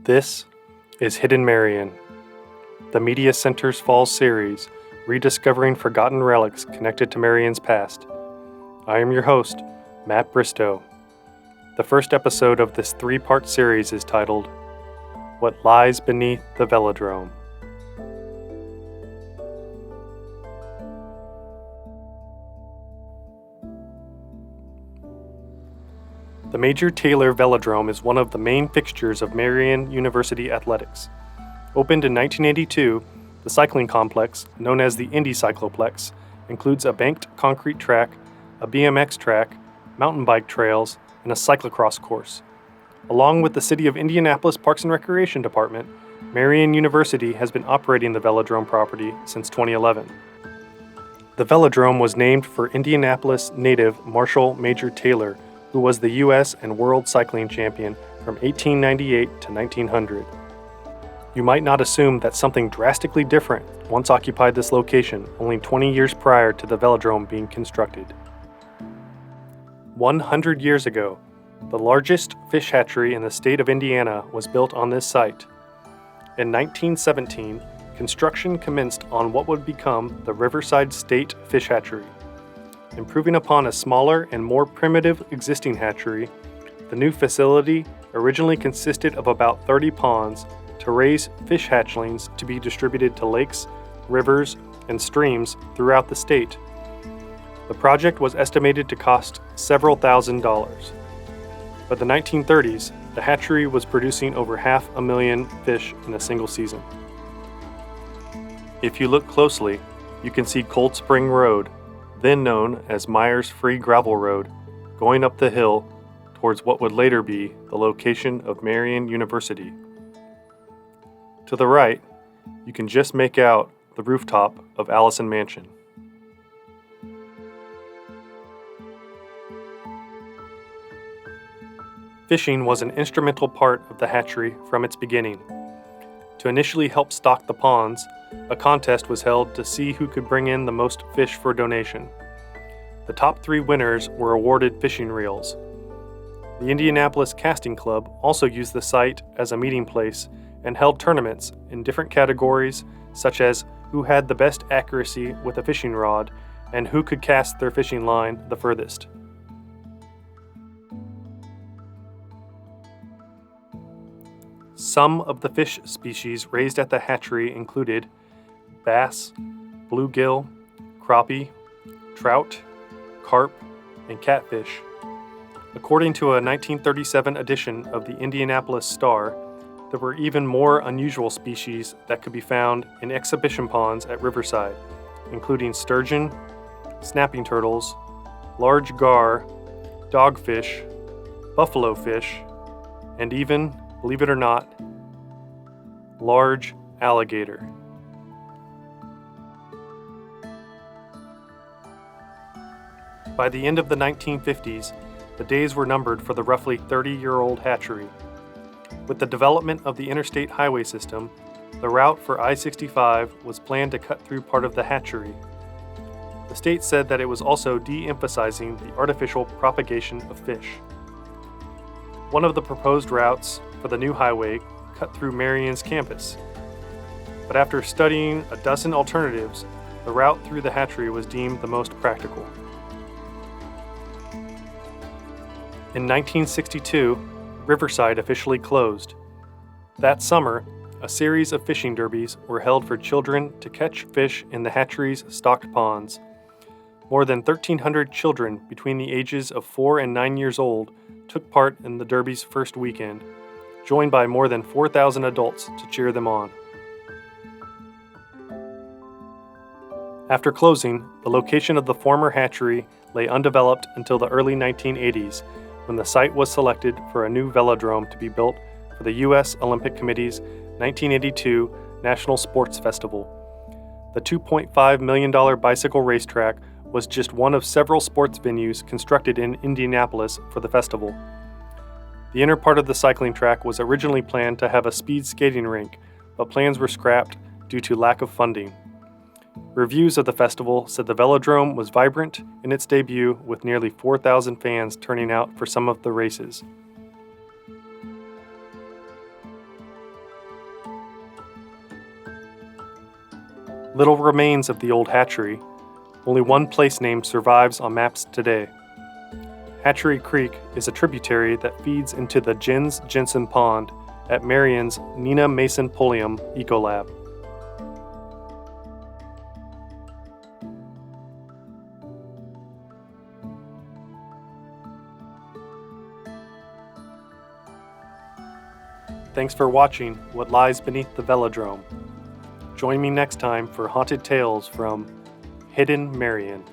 This is Hidden Marian, the Media Center's fall series, rediscovering forgotten relics connected to Marian's past. I am your host, Matt Bristow. The first episode of this three-part series is titled, What Lies Beneath the Velodrome. The Major Taylor Velodrome is one of the main fixtures of Marian University athletics. Opened in 1982, the cycling complex, known as the Indy Cycloplex, includes a banked concrete track, a BMX track, mountain bike trails, and a cyclocross course. Along with the City of Indianapolis Parks and Recreation Department, Marian University has been operating the Velodrome property since 2011. The Velodrome was named for Indianapolis native Marshall Major Taylor, who was the U.S. and world cycling champion from 1898 to 1900. You might not assume that something drastically different once occupied this location only 20 years prior to the Velodrome being constructed. 100 years ago, the largest fish hatchery in the state of Indiana was built on this site. In 1917, construction commenced on what would become the Riverside State Fish Hatchery. Improving upon a smaller and more primitive existing hatchery, the new facility originally consisted of about 30 ponds to raise fish hatchlings to be distributed to lakes, rivers, and streams throughout the state. The project was estimated to cost several $1,000s. By the 1930s, the hatchery was producing over 500,000 fish in a single season. If you look closely, you can see Cold Spring Road, then known as Myers Free Gravel Road, going up the hill towards what would later be the location of Marian University. To the right, you can just make out the rooftop of Allison Mansion. Fishing was an instrumental part of the hatchery from its beginning. To initially help stock the ponds, a contest was held to see who could bring in the most fish for donation. The top 3 winners were awarded fishing reels. The Indianapolis Casting Club also used the site as a meeting place and held tournaments in different categories, such as who had the best accuracy with a fishing rod and who could cast their fishing line the furthest. Some of the fish species raised at the hatchery included bass, bluegill, crappie, trout, carp, and catfish. According to a 1937 edition of the Indianapolis Star, there were even more unusual species that could be found in exhibition ponds at Riverside, including sturgeon, snapping turtles, large gar, dogfish, buffalo fish, and even, believe it or not, large alligator. By the end of the 1950s, the days were numbered for the roughly 30-year-old hatchery. With the development of the interstate highway system, the route for I-65 was planned to cut through part of the hatchery. The state said that it was also de-emphasizing the artificial propagation of fish. One of the proposed routes for the new highway cut through Marian's campus. But after studying a dozen alternatives, the route through the hatchery was deemed the most practical. In 1962, Riverside officially closed. That summer, a series of fishing derbies were held for children to catch fish in the hatchery's stocked ponds. More than 1,300 children between the ages of 4 and 9 years old took part in the derby's first weekend, joined by more than 4,000 adults to cheer them on. After closing, the location of the former hatchery lay undeveloped until the early 1980s, when the site was selected for a new velodrome to be built for the U.S. Olympic Committee's 1982 National Sports Festival. The $2.5 million bicycle racetrack was just one of several sports venues constructed in Indianapolis for the festival. The inner part of the cycling track was originally planned to have a speed skating rink, but plans were scrapped due to lack of funding. Reviews of the festival said the Velodrome was vibrant in its debut, with nearly 4,000 fans turning out for some of the races. Little remains of the old hatchery. Only one place name survives on maps today. Hatchery Creek is a tributary that feeds into the Jens Jensen Pond at Marian's Nina Mason Pulliam Ecolab. Thanks for watching What Lies Beneath the Velodrome. Join me next time for haunted tales from Hidden Marian.